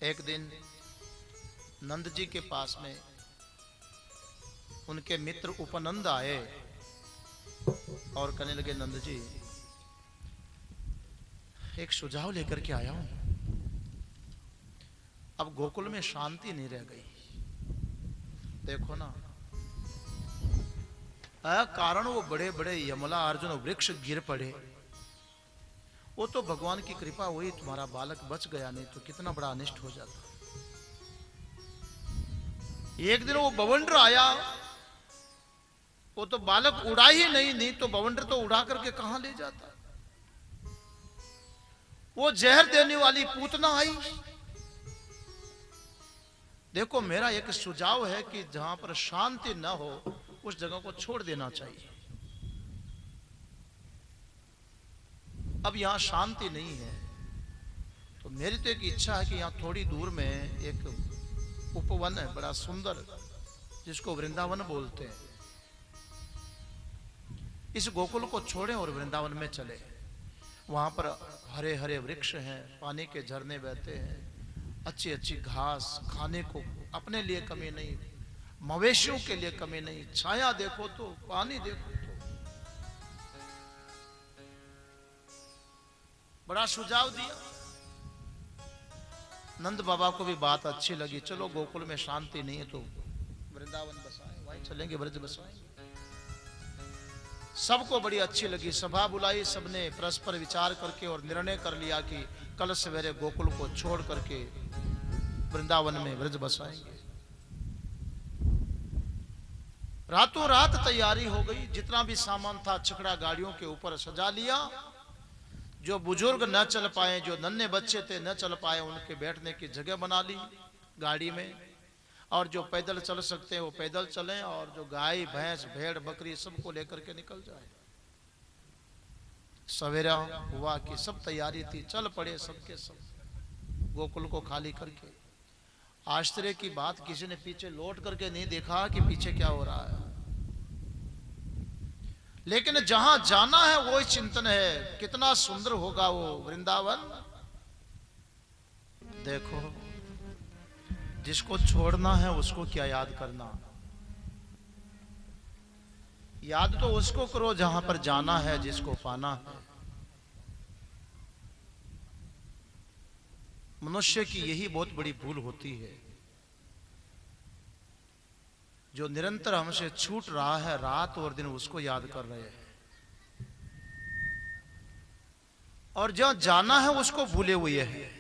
एक दिन नंद जी के पास में उनके मित्र उपनंद आए और कहने लगे, नंद जी एक सुझाव लेकर के आया हूं। अब गोकुल में शांति नहीं रह गई। देखो ना, कारण वो बड़े बड़े यमला अर्जुन वृक्ष गिर पड़े। वो तो भगवान की कृपा हुई, तुम्हारा बालक बच गया, नहीं तो कितना बड़ा अनिष्ट हो जाता। एक दिन वो बवंडर आया, वो तो बालक उड़ा ही नहीं तो बवंडर तो उड़ा करके कहां ले जाता। वो जहर देने वाली पूतना आई। देखो, मेरा एक सुझाव है कि जहां पर शांति न हो उस जगह को छोड़ देना चाहिए। अब यहां शांति नहीं है, तो मेरी तो एक इच्छा है कि यहां थोड़ी दूर में एक उपवन है बड़ा सुंदर, जिसको वृंदावन बोलते हैं। इस गोकुल को छोड़ें और वृंदावन में चले। वहां पर हरे हरे वृक्ष हैं, पानी के झरने बहते हैं, अच्छी अच्छी घास, खाने को अपने लिए कमी नहीं, मवेशियों के लिए कमी नहीं। छाया देखो तो, पानी देखो तो। बड़ा सुझाव दिया। नंद बाबा को भी बात अच्छी लगी। चलो, गोकुल में शांति नहीं है तो वृंदावन बसाएं, वहीं चलेंगे, ब्रज बसाएंगे। सबको बड़ी अच्छी लगी। सभा बुलाई, सबने परस्पर विचार करके और निर्णय कर लिया कि कल सवेरे गोकुल को छोड़ करके वृंदावन में ब्रज बसाएंगे। रातों रात तैयारी हो गई। जितना भी सामान था छकड़ा गाड़ियों के ऊपर सजा लिया। जो बुजुर्ग न चल पाए, जो नन्हे बच्चे थे न चल पाए, उनके बैठने की जगह बना ली गाड़ी में। और जो पैदल चल सकते हैं वो पैदल चलें, और जो गाय भैंस भेड़ बकरी सबको लेकर के निकल जाए। सवेरा हुआ कि सब तैयारी थी, चल पड़े सबके सब गोकुल को खाली करके। आश्चर्य की बात, किसी ने पीछे लौट करके नहीं देखा कि पीछे क्या हो रहा है। लेकिन जहां जाना है वो चिंतन है, कितना सुंदर होगा वो वृंदावन। देखो, जिसको छोड़ना है उसको क्या याद करना। याद तो उसको करो जहां पर जाना है, जिसको पाना है। मनुष्य की यही बहुत बड़ी भूल होती है, जो निरंतर हमसे छूट रहा है, रात और दिन उसको याद कर रहे हैं, और जहां जाना है उसको भूले हुए हैं।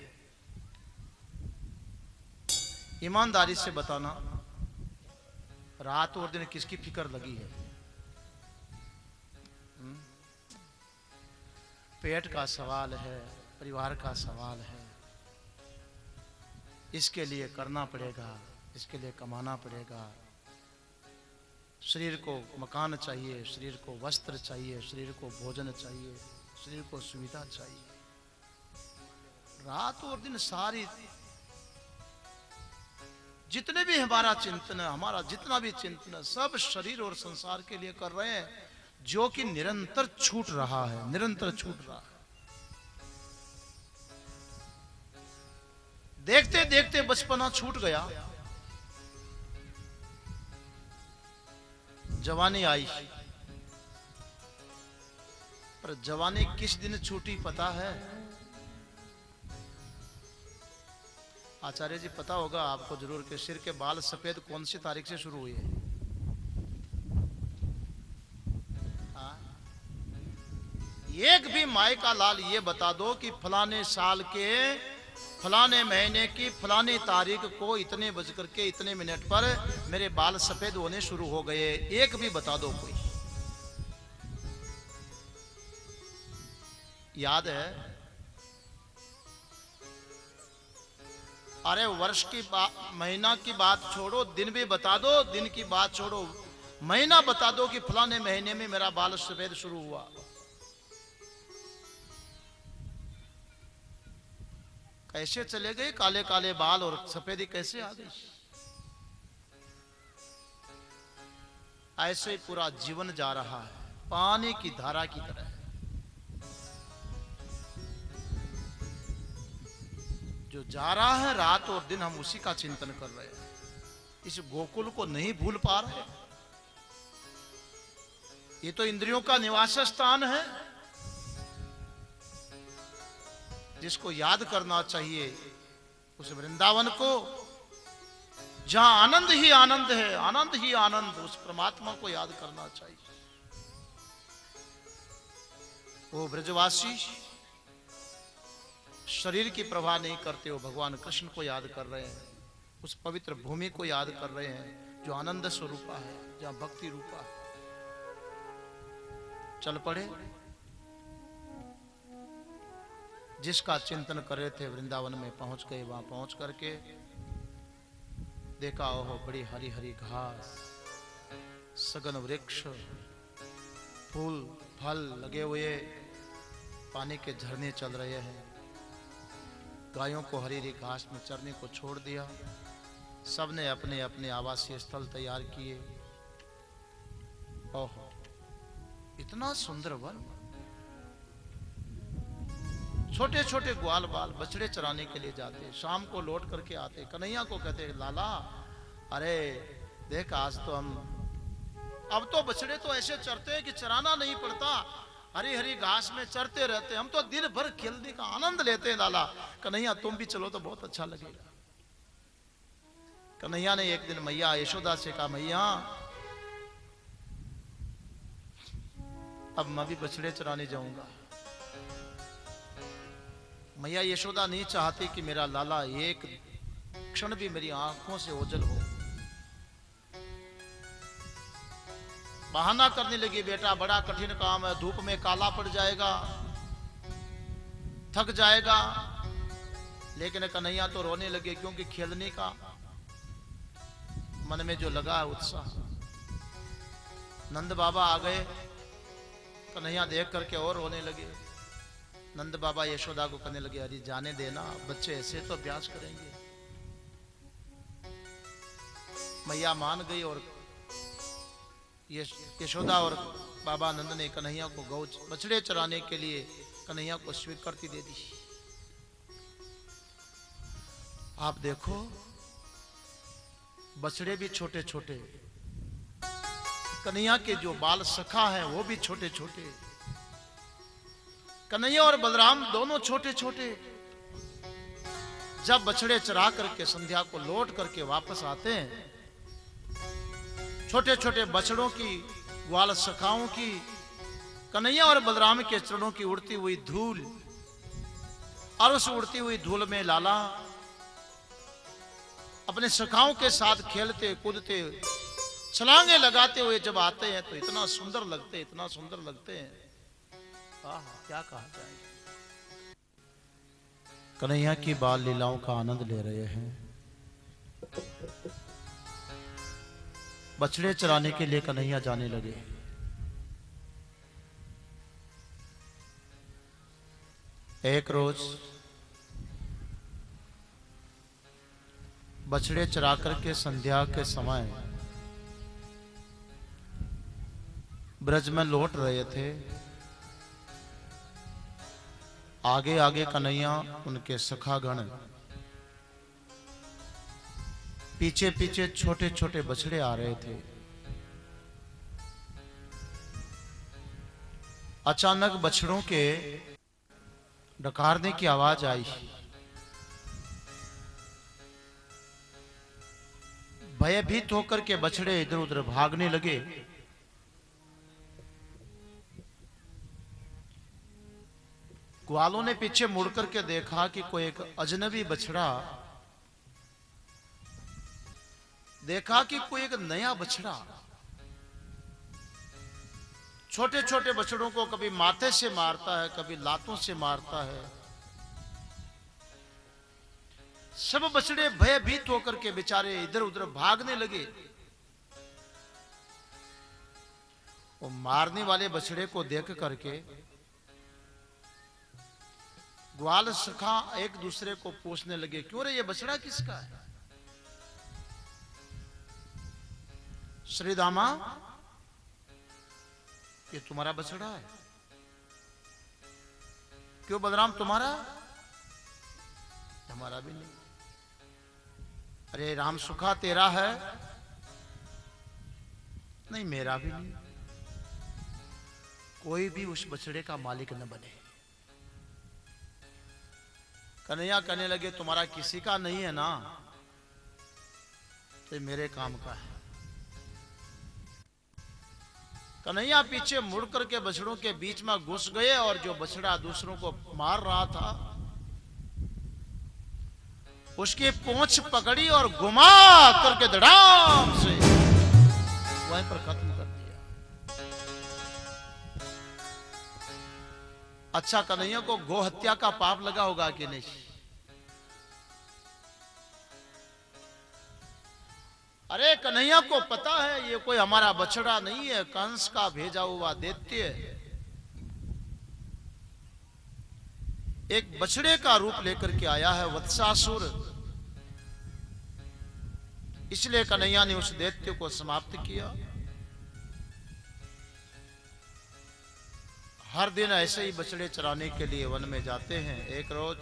ईमानदारी से बताना, रात और दिन किसकी फिक्र लगी है? पेट का सवाल है, परिवार का सवाल है। इसके लिए करना पड़ेगा, इसके लिए कमाना पड़ेगा। शरीर को मकान चाहिए, शरीर को वस्त्र चाहिए, शरीर को भोजन चाहिए, शरीर को सुविधा चाहिए। रात और दिन सारी जितने भी हमारा चिंतन है, हमारा जितना भी चिंतन है, सब शरीर और संसार के लिए कर रहे हैं, जो कि निरंतर छूट रहा है, निरंतर छूट रहा है। देखते देखते बचपना छूट गया, जवानी आई। पर जवानी किस दिन छूटी पता है? आचार्य जी, पता होगा आपको जरूर कि सिर के बाल सफेद कौन सी तारीख से शुरू हुए? एक भी माई का लाल ये बता दो कि फलाने साल के फलाने महीने की फलानी तारीख को इतने बज करके इतने मिनट पर मेरे बाल सफेद होने शुरू हो गए। एक भी बता दो कोई। याद है? अरे वर्ष की बात, महीना की बात छोड़ो, दिन भी बता दो, दिन की बात छोड़ो, महीना बता दो कि फलाने महीने में मेरा बाल सफेद शुरू हुआ। कैसे चले गए काले काले बाल और सफेदी कैसे आ गई? ऐसे ही पूरा जीवन जा रहा है, पानी की धारा की तरह। जो जा रहा है रात और दिन, हम उसी का चिंतन कर रहे हैं। इस गोकुल को नहीं भूल पा रहे। ये तो इंद्रियों का निवास स्थान है। जिसको याद करना चाहिए उस वृंदावन को, जहां आनंद ही आनंद है, आनंद ही आनंद, उस परमात्मा को याद करना चाहिए। वो ब्रजवासी शरीर की परवाह नहीं करते, वो भगवान कृष्ण को याद कर रहे हैं, उस पवित्र भूमि को याद कर रहे हैं जो आनंद स्वरूपा है, जहां भक्ति रूपा है। चल पड़े। जिसका चिंतन कर रहे थे वृंदावन में पहुंच गए। वहां पहुंच करके देखा, ओहो बड़ी हरी हरी घास, सघन वृक्ष, फूल फल लगे हुए, पानी के झरने चल रहे हैं। गायों को हरी हरी घास में चरने को छोड़ दिया। सबने अपने अपने आवासीय स्थल तैयार किए। ओहो इतना सुंदर वन। छोटे छोटे ग्वाल बाल बछड़े चराने के लिए जाते, शाम को लौट करके आते। कन्हैया को कहते, लाला अरे देख, आज तो अब तो बछड़े तो ऐसे चरते हैं कि चराना नहीं पड़ता, हरी हरी घास में चरते रहते, हम तो दिन भर खेलने का आनंद लेते हैं लाला। कन्हैया तुम भी चलो तो बहुत अच्छा लगेगा। कन्हैया ने एक दिन मैया यशोदा से कहा, मैया अब मैं भी बछड़े चराने जाऊंगा। मैया यशोदा नहीं चाहती कि मेरा लाला एक क्षण भी मेरी आंखों से ओझल हो। बहाना करने लगी, बेटा बड़ा कठिन काम है, धूप में काला पड़ जाएगा, थक जाएगा। लेकिन कन्हैया तो रोने लगे, क्योंकि खेलने का मन में जो लगा है उत्साह। नंद बाबा आ गए, कन्हैया देख करके और रोने लगे। नंद बाबा यशोदा को कहने लगे, अरे जाने देना, बच्चे ऐसे तो अभ्यास करेंगे। मैया मान गई और यशोदा और बाबा नंद ने कन्हैया को गौ बछड़े चराने के लिए कन्हैया को स्वीकृति दे दी। आप देखो बछड़े भी छोटे छोटे, कन्हैया के जो बाल सखा हैं वो भी छोटे छोटे, कन्हैया और बलराम दोनों छोटे छोटे। जब बछड़े चरा करके संध्या को लौट करके वापस आते हैं, छोटे छोटे बछड़ों की, ग्वाल सखाओं की, कन्हैया और बलराम के चरणों की उड़ती हुई धूल, और उस उड़ती हुई धूल में लाला अपने सखाओं के साथ खेलते कूदते छलांगे लगाते हुए जब आते हैं तो इतना सुंदर लगते, इतना सुंदर लगते हैं। क्या कहा जाए। कन्हैया की बाल लीलाओं का आनंद ले रहे हैं। बछड़े चराने के लिए कन्हैया जाने लगे। एक रोज बछड़े चरा करके संध्या के समय ब्रज में लौट रहे थे। आगे आगे कन्हैया, उनके सखागण, पीछे पीछे छोटे छोटे बछड़े आ रहे थे। अचानक बछड़ों के डकारने की आवाज आई। भयभीत होकर के बछड़े इधर उधर भागने लगे। ग्वालों ने पीछे मुड़ करके देखा कि कोई एक अजनबी बछड़ा, देखा कि कोई एक नया बछड़ा छोटे छोटे बछड़ों को कभी माथे से मारता है, कभी लातों से मारता है। सब बछड़े भयभीत होकर के बेचारे इधर उधर भागने लगे। वो मारने वाले बछड़े को देख करके ग्वाल सखा एक दूसरे को पूछने लगे, क्यों रे ये बछड़ा किसका है? श्रीदामा ये तुम्हारा बछड़ा है। क्यों बलराम तुम्हारा? हमारा भी नहीं। अरे राम सुखा तेरा है? नहीं मेरा भी नहीं। कोई भी उस बछड़े का मालिक न बने। कन्हैया कहने लगे तुम्हारा किसी का नहीं है ना, तो मेरे काम का है। कन्हैया पीछे मुड़ करके बछड़ों के बीच में घुस गए और जो बछड़ा दूसरों को मार रहा था उसकी पूंछ पकड़ी और घुमा करके धड़ाम से वहीं पर खत्म कर दिया। अच्छा कन्हैया को गो हत्या का पाप लगा होगा कि नहीं? अरे कन्हैया को पता है ये कोई हमारा बछड़ा नहीं है, कंस का भेजा हुआ दैत्य है। एक बछड़े का रूप लेकर के आया है वत्सासुर। इसलिए कन्हैया ने उस दैत्य को समाप्त किया। हर दिन ऐसे ही बछड़े चराने के लिए वन में जाते हैं। एक रोज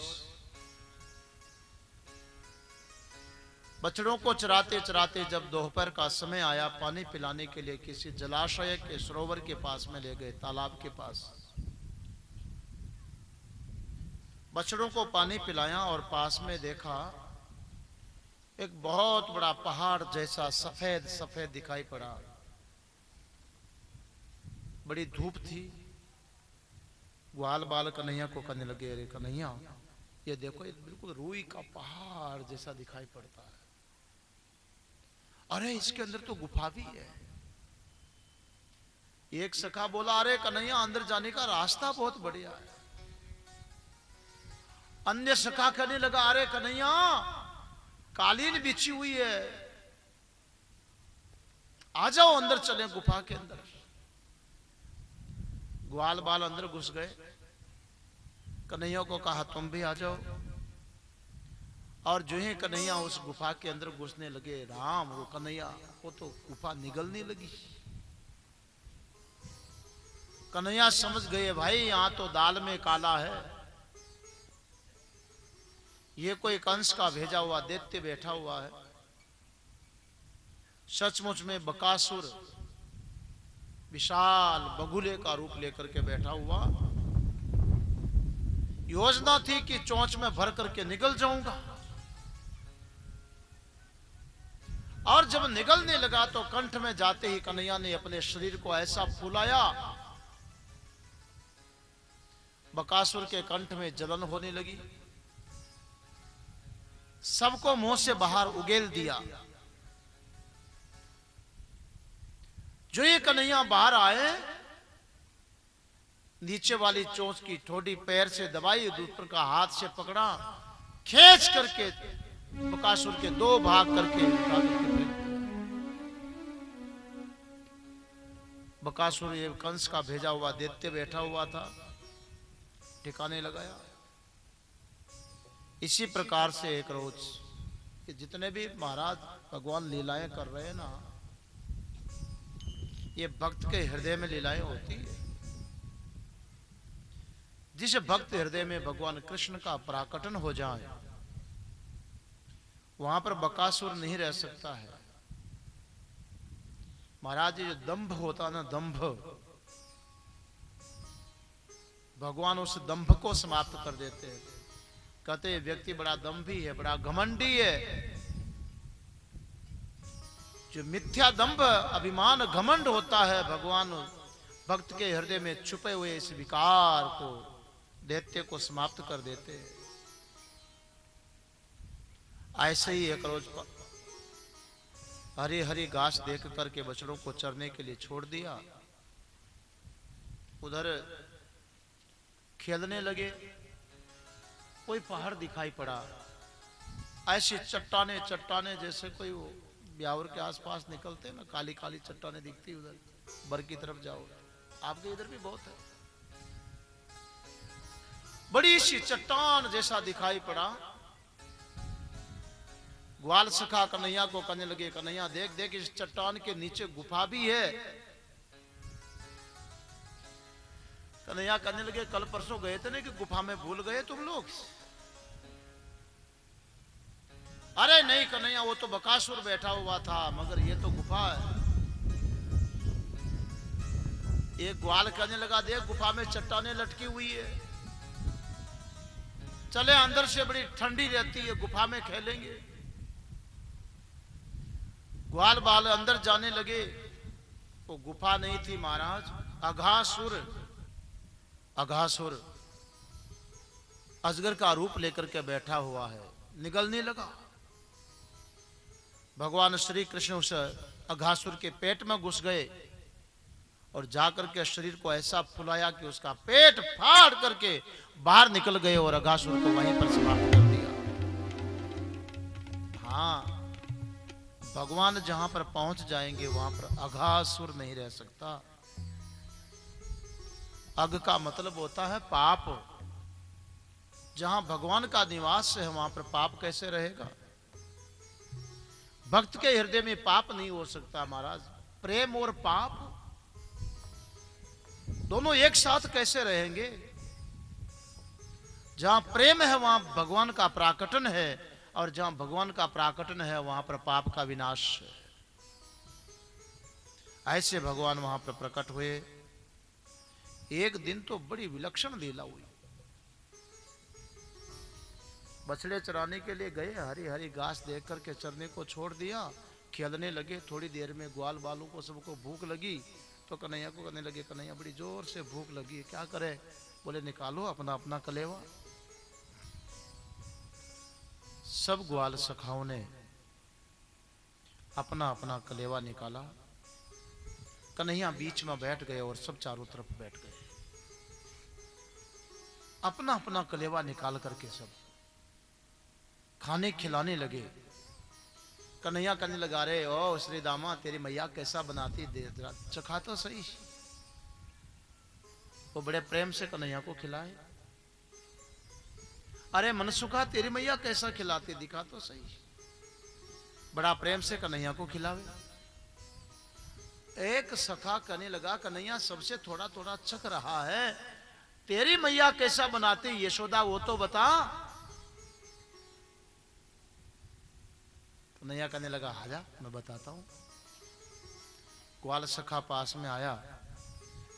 बछड़ों को चराते चराते जब दोपहर का समय आया, पानी पिलाने के लिए किसी जलाशय के सरोवर के पास में ले गए, तालाब के पास बछड़ों को पानी पिलाया और पास में देखा एक बहुत बड़ा पहाड़ जैसा सफेद सफेद दिखाई पड़ा। बड़ी धूप थी। ग्वाल बाल कन्हैया को कहने लगे अरे कन्हैया ये देखो ये बिल्कुल रूई का पहाड़ जैसा दिखाई पड़ता है। अरे इसके अंदर तो गुफा भी है। एक सखा बोला अरे कन्हैया अंदर जाने का रास्ता बहुत बढ़िया है। अन्य सखा कहने लगा अरे कन्हैया कालीन बिछी हुई है, आ जाओ अंदर चले गुफा के अंदर। ग्वाल बाल अंदर घुस गए। कन्हैया को कहा तुम भी आ जाओ। और जो ही कन्हैया उस गुफा के अंदर घुसने लगे, राम वो कन्हैया वो तो गुफा निगलने लगी। कन्हैया समझ गए भाई यहां तो दाल में काला है, ये कोई कंस का भेजा हुआ दैत्य बैठा हुआ है। सचमुच में बकासुर विशाल बगुले का रूप लेकर के बैठा हुआ। योजना थी कि चोंच में भर करके निकल जाऊंगा, और जब निकलने लगा तो कंठ में जाते ही कन्हैया ने अपने शरीर को ऐसा फुलाया, बकासुर के कंठ में जलन होने लगी। सबको मुंह से बाहर उगेल दिया। जो ये कन्हैया बाहर आए, नीचे वाली चोंच की ठोडी पैर से दबाई, ऊपर का हाथ से पकड़ा, खींच करके बकासुर के दो भाग करके उठा करके फेंक दिया। बकासुर ये कंस का भेजा हुआ दैत्य बैठा हुआ था, ठिकाने लगाया। इसी प्रकार से एक रोज कि जितने भी महाराज भगवान लीलाएं कर रहे हैं ना, ये भक्त के हृदय में लीलाएं होती है। जिस भक्त हृदय में भगवान कृष्ण का प्राकटन हो जाए वहां पर बकासुर नहीं रह सकता है। महाराज ये जो दंभ होता ना, दंभ, भगवान उस दंभ को समाप्त कर देते हैं। कहते हैं व्यक्ति बड़ा दंभी है, बड़ा घमंडी है। जो मिथ्या दंभ अभिमान घमंड होता है, भगवान भक्त के हृदय में छुपे हुए इस विकार को, दैत्य को समाप्त कर देते हैं। ऐसे ही एक रोज हरी हरी घास देख करके बछड़ों को चरने के लिए छोड़ दिया। उधर खेलने लगे। कोई पहाड़ दिखाई पड़ा, ऐसी चट्टाने चट्टाने जैसे कोई वो ब्यावर के आसपास निकलते ना, काली काली चट्टाने दिखती। उधर बर की तरफ जाओ, आपके इधर भी बहुत है। बड़ी सी चट्टान जैसा दिखाई पड़ा। ग्वाल सखा कन्हैया को कहने लगे कन्हैया देख देख इस चट्टान के नीचे गुफा भी है। कन्हैया कहने लगे कल परसों गए थे ना कि गुफा में भूल गए तुम लोग। अरे नहीं कन्हैया, वो तो बकासुर बैठा हुआ था, मगर ये तो गुफा है। एक ग्वाल कहने लगा, देख गुफा में चट्टाने लटकी हुई है, चले अंदर से बड़ी ठंडी रहती है, गुफा में खेलेंगे। ग्वाल बाल अंदर जाने लगे। वो गुफा नहीं थी महाराज, अघासुर। अघासुर अजगर का रूप लेकर के बैठा हुआ है, निगलने लगा। भगवान श्री कृष्ण उस अघासुर के पेट में घुस गए और जाकर के शरीर को ऐसा फुलाया कि उसका पेट फाड़ करके बाहर निकल गए और अघासुर को वहीं पर समाप्त कर दिया। हाँ, भगवान जहां पर पहुंच जाएंगे वहां पर अघासुर नहीं रह सकता। अघ का मतलब होता है पाप। जहां भगवान का निवास है वहां पर पाप कैसे रहेगा? भक्त के हृदय में पाप नहीं हो सकता महाराज। प्रेम और पाप दोनों एक साथ कैसे रहेंगे? जहां प्रेम है वहां भगवान का प्राकटन है, और जहां भगवान का प्राकटन है वहां पर पाप का विनाश है। ऐसे भगवान वहां पर प्रकट हुए। एक दिन तो बड़ी विलक्षण लीला हुई। बछड़े चराने के लिए गए, हरी हरी घास देख करके चरने को छोड़ दिया, खेलने लगे। थोड़ी देर में ग्वाल बालों को सबको भूख लगी, तो कन्हैया को कहने लगे, कन्हैया बड़ी जोर से भूख लगी, क्या करे? बोले निकालो अपना अपना कलेवा। सब ग्वाल सखाओं ने अपना अपना कलेवा निकाला। कन्हैया बीच में बैठ गए और सब चारों तरफ बैठ गए। अपना अपना कलेवा निकाल करके सब खाने खिलाने लगे। कन्हैया कहने लगा, रे ओ श्री दामा, तेरी मैया कैसा बनाती, दे जरा चखा तो सही। वो बड़े प्रेम से कन्हैया को खिलाए। अरे मनसुखा, तेरी मैया कैसा खिलाती, दिखा तो सही। बड़ा प्रेम से कन्हैया को खिलावे। एक सखा कहने लगा, कन्हैया सबसे थोड़ा थोड़ा चख रहा है, तेरी मैया कैसा बनाती यशोदा, वो तो बता। कन्हैया कहने लगा, आजा मैं बताता हूं। ग्वाल सखा पास में आया।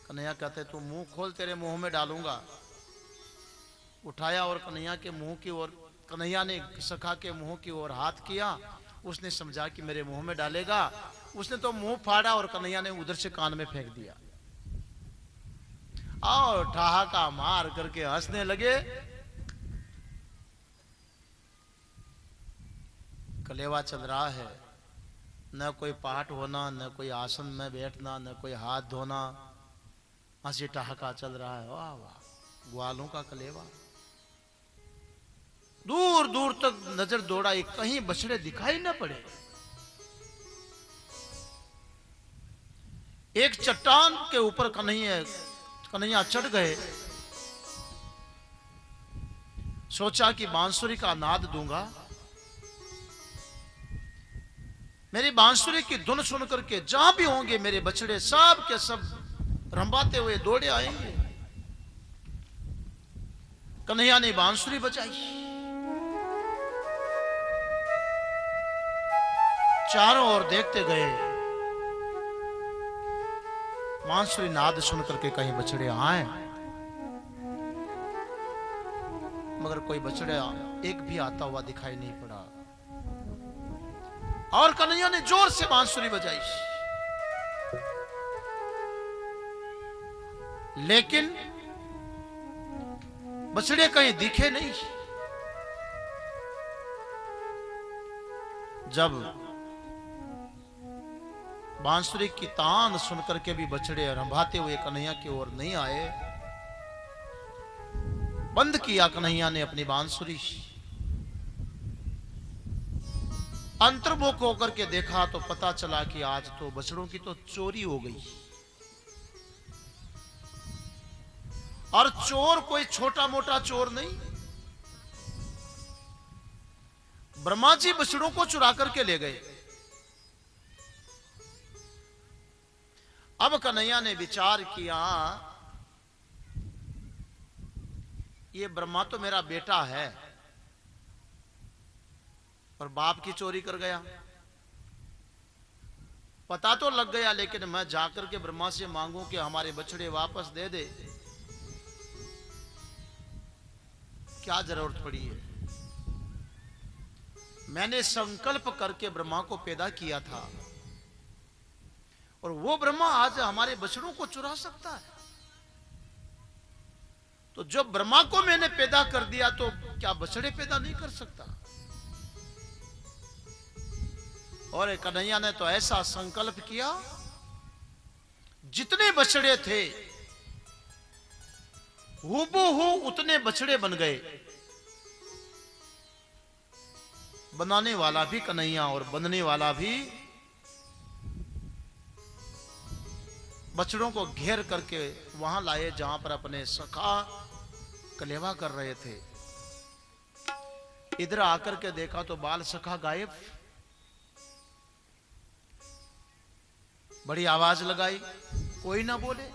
कन्हैया कहते, तू मुंह खोल, तेरे मुंह में डालूंगा। उठाया और कन्हैया के मुंह की ओर, कन्हैया ने सखा के मुंह की ओर हाथ किया। उसने समझा कि मेरे मुंह में डालेगा। उसने तो मुंह फाड़ा और कन्हैया ने उधर से कान में फेंक दिया। और ठहाका मार करके हंसने लगे। कलेवा चल रहा है, न कोई पाठ होना, न कोई आसन में बैठना, न कोई हाथ धोना, हंसी ठहाका चल रहा है। वाह वाह, ग्वालों का कलेवा। दूर दूर तक नजर दौड़ाई, कहीं बछड़े दिखाई न पड़े। एक चट्टान के ऊपर कन्हैया चढ़ गए। सोचा कि बांसुरी का नाद दूंगा। मेरी बांसुरी की धुन सुन करके जहां भी होंगे मेरे बछड़े सब के सब रंबाते हुए दौड़े आएंगे। कन्हैया ने बांसुरी बजाई। चारों ओर देखते गए, बांसुरी नाद सुन करके कहीं बछड़े आए, मगर कोई बछड़ा एक भी आता हुआ दिखाई नहीं पड़ा। और कन्हैया ने जोर से बांसुरी बजाई, लेकिन बछड़े कहीं दिखे नहीं। जब बांसुरी की तान सुनकर के भी बछड़े रंभाते हुए कन्हैया की ओर नहीं आए, बंद किया कन्हैया ने अपनी बांसुरी। अंतर्मुख होकर के देखा तो पता चला कि आज तो बछड़ों की तो चोरी हो गई। और चोर कोई छोटा मोटा चोर नहीं, ब्रह्मा जी बछड़ों को चुरा करके ले गए। अब कन्हैया ने विचार किया, ये ब्रह्मा तो मेरा बेटा है, और बाप की चोरी कर गया। पता तो लग गया, लेकिन मैं जाकर के ब्रह्मा से मांगू कि हमारे बछड़े वापस दे दे, क्या जरूरत पड़ी है? मैंने संकल्प करके ब्रह्मा को पैदा किया था, और वो ब्रह्मा आज हमारे बछड़ों को चुरा सकता है? तो जब ब्रह्मा को मैंने पैदा कर दिया, तो क्या बछड़े पैदा नहीं कर सकता? और कन्हैया ने तो ऐसा संकल्प किया, जितने बछड़े थे हूबहू उतने बछड़े बन गए। बनाने वाला भी कन्हैया और बनने वाला भी। बछड़ों को घेर करके वहां लाए जहां पर अपने सखा कलेवा कर रहे थे। इधर आकर के देखा तो बाल सखा गायब। बड़ी आवाज लगाई, कोई ना बोले।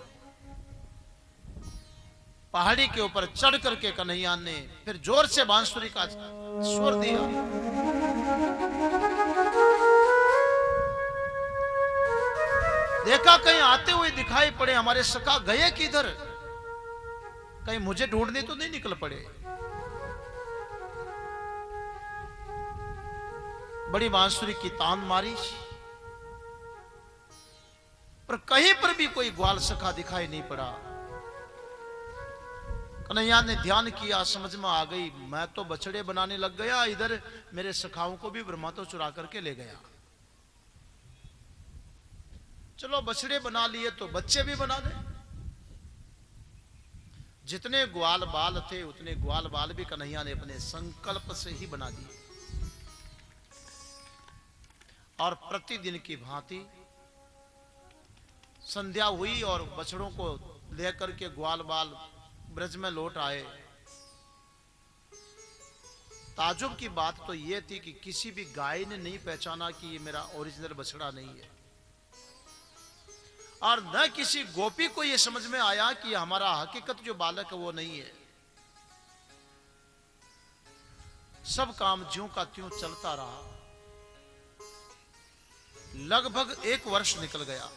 पहाड़ी के ऊपर चढ़ करके कन्हैया ने फिर जोर से बांसुरी का स्वर दिया। देखा कहीं आते हुए दिखाई पड़े हमारे सखा, गए किधर? कहीं मुझे ढूंढने तो नहीं निकल पड़े। बड़ी बांसुरी की तान मारी, पर कहीं पर भी कोई ग्वाल सखा दिखाई नहीं पड़ा। कन्हैया ने ध्यान किया, समझ में आ गई, मैं तो बछड़े बनाने लग गया, इधर मेरे सखाओं को भी ब्रह्मा तो चुरा करके ले गया। चलो बछड़े बना लिए तो बच्चे भी बना दे। जितने ग्वाल बाल थे उतने ग्वाल बाल भी कन्हैया ने अपने संकल्प से ही बना दिए। और प्रतिदिन की भांति संध्या हुई और बछड़ों को लेकर के ग्वाल बाल ब्रज में लौट आए। ताजुब की बात तो यह थी कि किसी भी गाय ने नहीं पहचाना कि ये मेरा ओरिजिनल बछड़ा नहीं है, और न किसी गोपी को यह समझ में आया कि हमारा हकीकत जो बालक है वो नहीं है। सब काम ज्यों का त्यों चलता रहा। लगभग 1 वर्ष निकल गया।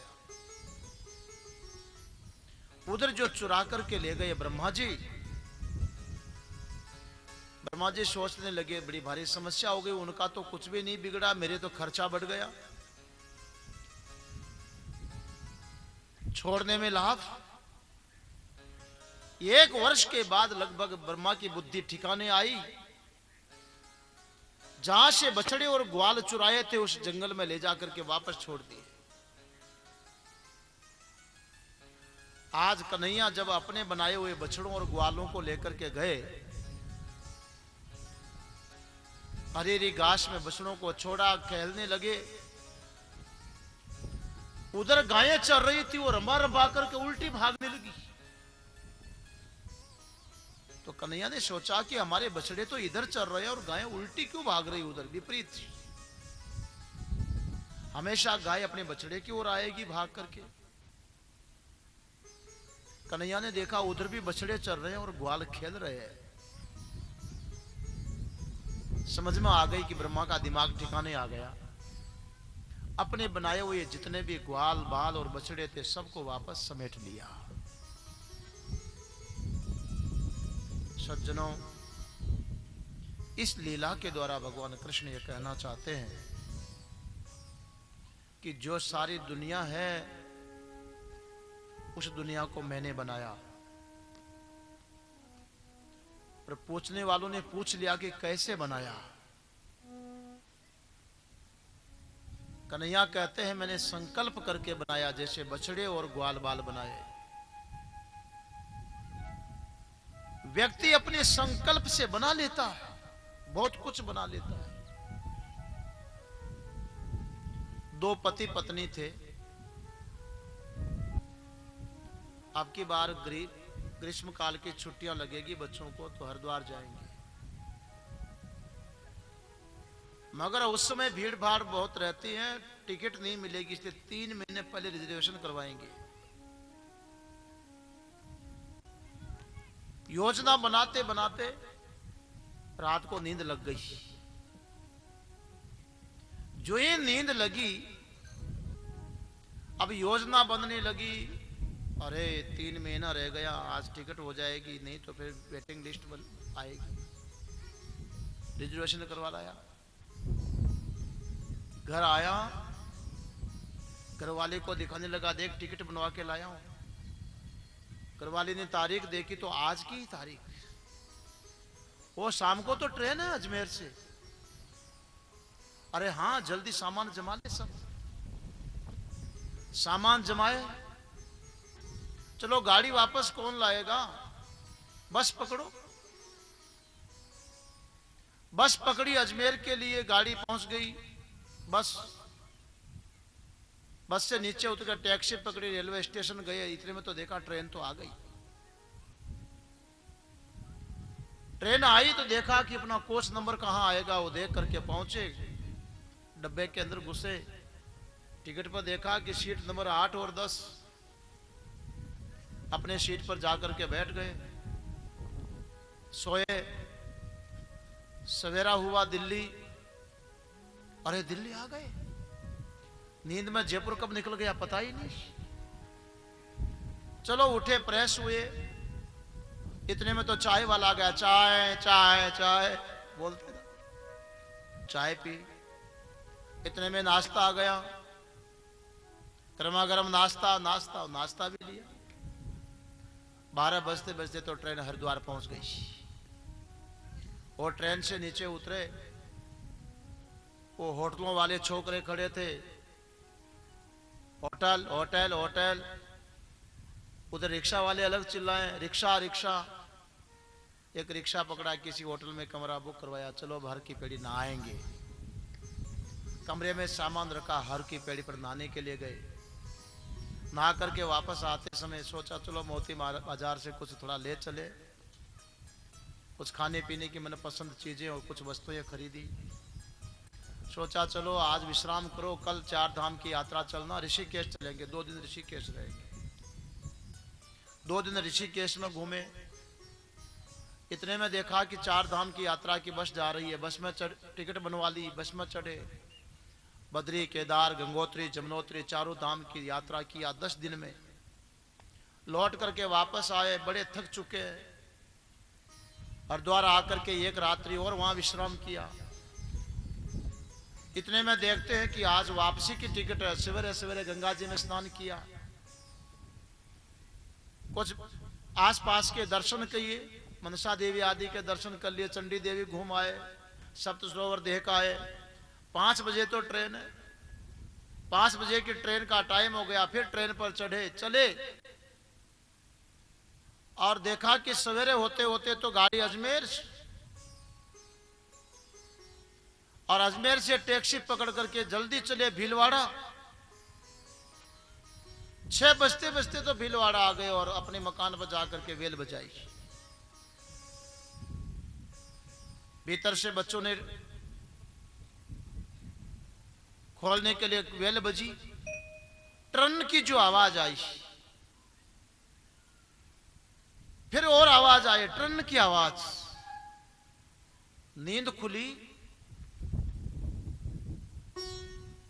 उधर जो चुरा करके ले गए ब्रह्मा जी सोचने लगे बड़ी भारी समस्या हो गई। उनका तो कुछ भी नहीं बिगड़ा, मेरे तो खर्चा बढ़ गया। छोड़ने में लाभ। 1 वर्ष के बाद लगभग ब्रह्मा की बुद्धि ठिकाने आई। जहां से बछड़े और ग्वाल चुराए थे उस जंगल में ले जाकर के वापस छोड़ दिए। आज कन्हैया जब अपने बनाए हुए बछड़ों और ग्वालों को लेकर के गए, हरी हरी घास में बछड़ों को छोड़ा, खेलने लगे। उधर गायें चल रही थी और रंबा रंबा करके उल्टी भागने लगी। तो कन्हैया ने सोचा कि हमारे बछड़े तो इधर चल रहे हैं और गायें उल्टी क्यों भाग रही, उधर विपरीत। हमेशा गाय अपने बछड़े की ओर आएगी भाग करके। कन्हैया ने देखा उधर भी बछड़े चल रहे हैं और ग्वाल खेल रहे हैं। समझ में आ गई कि ब्रह्मा का दिमाग ठिकाने आ गया। अपने बनाए हुए जितने भी ग्वाल बाल और बछड़े थे सबको वापस समेट लिया। सज्जनों, इस लीला के द्वारा भगवान कृष्ण ये कहना चाहते हैं कि जो सारी दुनिया है उस दुनिया को मैंने बनाया। पर पूछने वालों ने पूछ लिया कि कैसे बनाया। कन्हैया कहते हैं मैंने संकल्प करके बनाया, जैसे बछड़े और ग्वाल बाल बनाए। व्यक्ति अपने संकल्प से बना लेता है, बहुत कुछ बना लेता है। 2 पति पत्नी थे। आपकी बार ग्रीष्म काल की छुट्टियां लगेगी बच्चों को तो हरिद्वार जाएंगे, मगर उस समय भीड़ भाड़ बहुत रहती है, टिकट नहीं मिलेगी, इसलिए 3 महीने पहले रिजर्वेशन करवाएंगे। योजना बनाते बनाते रात को नींद लग गई। जो ही नींद लगी, अब योजना बनने लगी, अरे 3 महीना रह गया, आज टिकट हो जाएगी, नहीं तो फिर वेटिंग लिस्ट आएगी। रिजर्वेशन करवा लाया, घर आया, घरवाले को दिखाने लगा, देख टिकट बनवा के लाया हूं। घरवाले ने तारीख देखी तो आज की तारीख, वो शाम को तो ट्रेन है अजमेर से। अरे हाँ, जल्दी सामान जमा ले। सब सामान जमाए, चलो गाड़ी वापस कौन लाएगा, बस पकड़ो। बस पकड़ी, अजमेर के लिए गाड़ी पहुंच गई। बस से नीचे उतर कर टैक्सी पकड़ी, रेलवे स्टेशन गए। इतने में तो देखा ट्रेन तो आ गई। ट्रेन आई तो देखा कि अपना कोच नंबर कहां आएगा, वो देख करके पहुंचे, डब्बे के अंदर घुसे। टिकट पर देखा कि सीट नंबर 8 और 10, अपने सीट पर जाकर के बैठ गए, सोए। सवेरा हुआ दिल्ली, अरे दिल्ली आ गए। नींद में जयपुर कब निकल गया पता ही नहीं। चलो उठे, प्रेस हुए, इतने में तो चाय वाला आ गया। चाय चाय चाय बोलते ना, चाय पी। इतने में नाश्ता आ गया, गर्मा गर्म नाश्ता भी लिया। 12 बजते बजते तो ट्रेन हरिद्वार पहुंच गई। और ट्रेन से नीचे उतरे, वो होटलों वाले छोकरे खड़े थे, होटल होटल होटल। उधर रिक्शा वाले अलग चिल्लाए, रिक्शा रिक्शा। एक रिक्शा पकड़ा, किसी होटल में कमरा बुक करवाया, चलो हर की पेड़ी नहाएंगे। कमरे में सामान रखा, हर की पेड़ी पर नहाने के लिए गए। नहा करके वापस आते समय सोचा चलो मोती बाजार से कुछ थोड़ा ले चले, कुछ खाने पीने की मनपसंद चीजें और कुछ वस्तुएं खरीदी। सोचा चलो आज विश्राम करो, कल 4 धाम की यात्रा चलना, ऋषिकेश चलेंगे। 2 दिन ऋषिकेश रहेंगे। 2 दिन ऋषिकेश में घूमे। इतने में देखा कि 4 धाम की यात्रा की बस जा रही है। बस में टिकट बनवा ली, बस में चढ़े। बद्री, केदार, गंगोत्री, जमुनोत्री, चारों धाम की यात्रा किया 10 दिन में। लौट करके वापस आए, बड़े थक चुके। हरिद्वार आकर के एक रात्रि और वहां विश्राम किया। इतने में देखते हैं कि आज वापसी की टिकट है। सवेरे सवेरे गंगा जी में स्नान किया, कुछ आसपास के दर्शन किए, मनसा देवी आदि के दर्शन कर लिए, चंडी देवी घूम आए, सप्त सरोवर देख आए। 5 बजे तो ट्रेन है, 5 बजे की ट्रेन का टाइम हो गया। फिर ट्रेन पर चढ़े, चले और देखा कि सवेरे होते होते तो गाड़ी अजमेर से, और अजमेर से टैक्सी पकड़ करके जल्दी चले भीलवाड़ा। 6 बजते बजते तो भीलवाड़ा आ गए और अपने मकान पर जाकर के वेल बजाई। भीतर से बच्चों ने खोलने के लिए वेल बजी। ट्रेन की जो आवाज आई, फिर और आवाज आई, ट्रेन की आवाज। नींद खुली,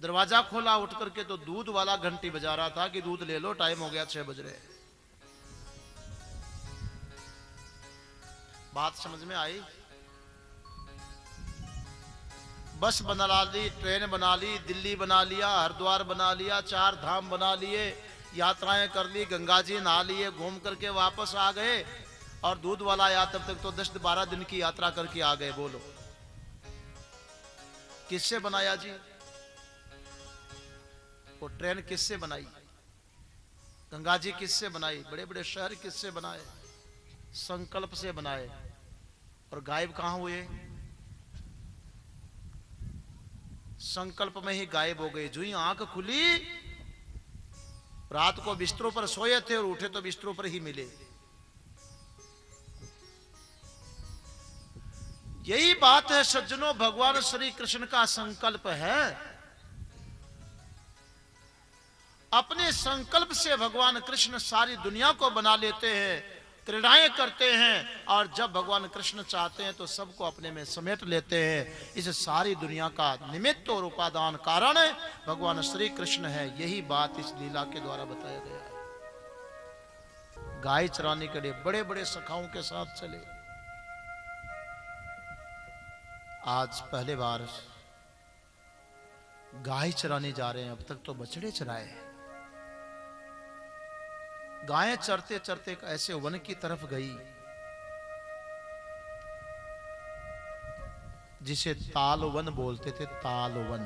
दरवाजा खोला, उठ करके तो दूध वाला घंटी बजा रहा था कि दूध ले लो, टाइम हो गया, 6 बज रहे। बात समझ में आई? बस बना ली, ट्रेन बना ली, दिल्ली बना लिया, हरिद्वार बना लिया, 4 धाम बना लिए, यात्राएं कर ली, गंगा जी नहा लिए, घूम करके वापस आ गए। और दूध वाला आया, तब तक तो 10-12 दिन की यात्रा करके आ गए। बोलो किससे बनाया जी? वो ट्रेन किससे बनाई? गंगा जी किससे बनाई? बड़े बड़े शहर किससे बनाए? संकल्प से बनाए। और गायब कहां हुए? संकल्प में ही गायब हो गए। जो ही आंख खुली, रात को बिस्तरों पर सोए थे और उठे तो बिस्तरों पर ही मिले। यही बात है सज्जनों, भगवान श्री कृष्ण का संकल्प है। अपने संकल्प से भगवान कृष्ण सारी दुनिया को बना लेते हैं। क्रीड़ाएं करते हैं, और जब भगवान कृष्ण चाहते हैं तो सबको अपने में समेट लेते हैं। इस सारी दुनिया का निमित्त और उपादान कारण भगवान श्री कृष्ण है। यही बात इस लीला के द्वारा बताया गया है। गाय चराने के लिए बड़े बड़े सखाओं के साथ चले। आज पहले बार गाय चराने जा रहे हैं। अब तक तो बछड़े चराए। गायें चरते चरते एक ऐसे वन की तरफ गई जिसे तालवन बोलते थे। तालवन,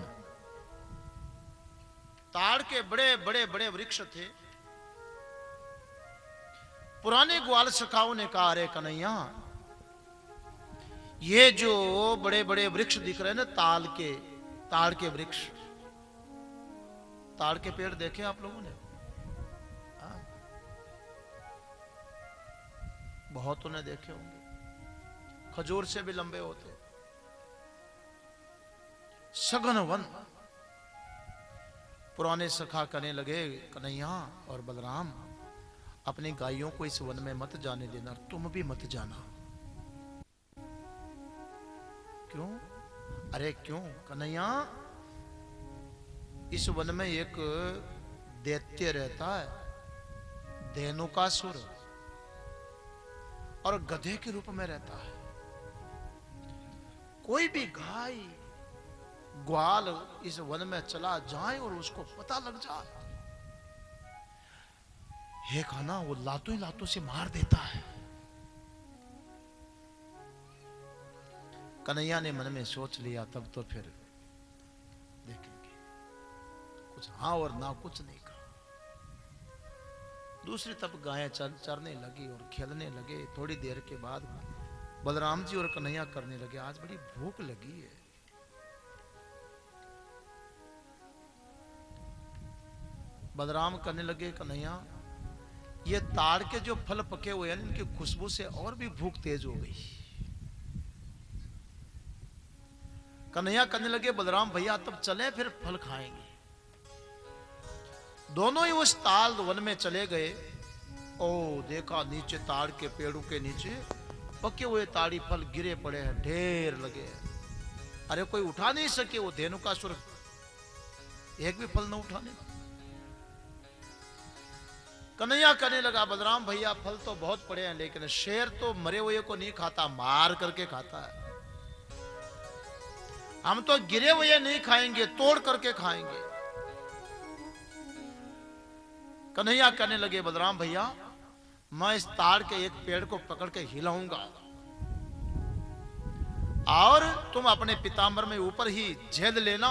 ताड़ के बड़े बड़े बड़े वृक्ष थे। पुराने ग्वाल सखाओं ने कहा, अरे कन्हैया, ये जो बड़े बड़े वृक्ष दिख रहे हैं ना, ताड़ के वृक्ष, ताड़ के पेड़ देखे आप लोगों ने? बहुतों ने देखे होंगे। खजूर से भी लंबे होते। सघन वन। पुराने सखा कहने लगे, कन्हैया और बलराम, अपनी गायों को इस वन में मत जाने देना, तुम भी मत जाना। क्यों? अरे क्यों कन्हैया, इस वन में एक दैत्य रहता है, धेनुकासुर, और गधे के रूप में रहता है। कोई भी गाय ग्वाल इस वन में चला जाए और उसको पता लग जाए, हे खाना, वो लातों ही लातों से मार देता है। कन्हैया ने मन में सोच लिया, तब तो फिर देखेंगे। कुछ हाँ और ना, कुछ नहीं कहा। दूसरी तब गायें चरने लगी और खेलने लगे। थोड़ी देर के बाद बलराम जी और कन्हैया करने लगे, आज बड़ी भूख लगी है। बलराम करने लगे, कन्हैया, ये ताड़ के जो फल पके हुए हैं, इनकी खुशबू से और भी भूख तेज हो गई। कन्हैया करने लगे, बलराम भैया तब चले, फिर फल खाएंगे। दोनों ही उस ताल वन में चले गए। ओ देखा, नीचे ताड़ के पेड़ों के नीचे पके हुए ताड़ी फल गिरे पड़े हैं, ढेर लगे हैं। अरे कोई उठा नहीं सके। वो धेनुकासुर एक भी फल न उठाने। कन्हैया कहने लगा, बलराम भैया फल तो बहुत पड़े हैं, लेकिन शेर तो मरे हुए को नहीं खाता, मार करके खाता है। हम तो गिरे हुए नहीं खाएंगे, तोड़ करके खाएंगे। कन्हैया कहने लगे, बलराम भैया, मैं इस ताड़ के एक पेड़ को पकड़ के हिलाऊंगा और तुम अपने पीतांबर में ऊपर ही झेल लेना,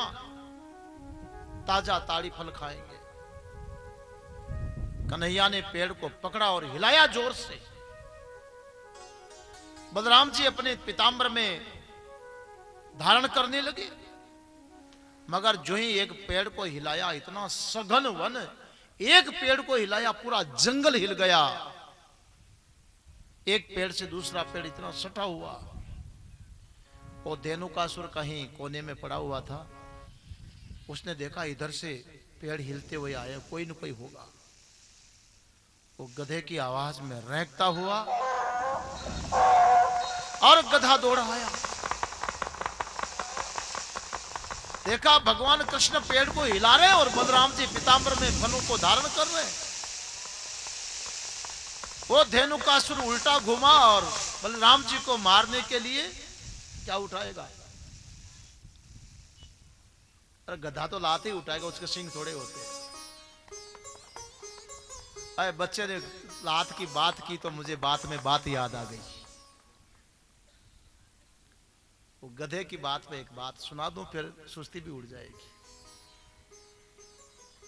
ताजा ताड़ी फल खाएंगे। कन्हैया ने पेड़ को पकड़ा और हिलाया जोर से। बलराम जी अपने पीतांबर में धारण करने लगे, मगर जो ही एक पेड़ को हिलाया, इतना सघन वन, एक पेड़ को हिलाया पूरा जंगल हिल गया। एक पेड़ से दूसरा पेड़ इतना सटा हुआ। वो धेनुकासुर कहीं कोने में पड़ा हुआ था। उसने देखा इधर से पेड़ हिलते हुए आए, कोई न कोई होगा। वो गधे की आवाज में रेंकता हुआ और गधा दौड़ा आया। देखा भगवान कृष्ण पेड़ को हिला रहे और बलराम जी पीतांबर में फलों को धारण कर रहे। वो धेनुकासुर उल्टा घुमा और बलराम जी को मारने के लिए क्या उठाएगा? अरे गधा तो लाते ही उठाएगा, उसके सिंग थोड़े होते हैं। अरे बच्चे ने लात की बात की तो मुझे बात में बात याद आ गई। वो गधे की बात पे एक बात सुना दूं, फिर सुस्ती भी उड़ जाएगी।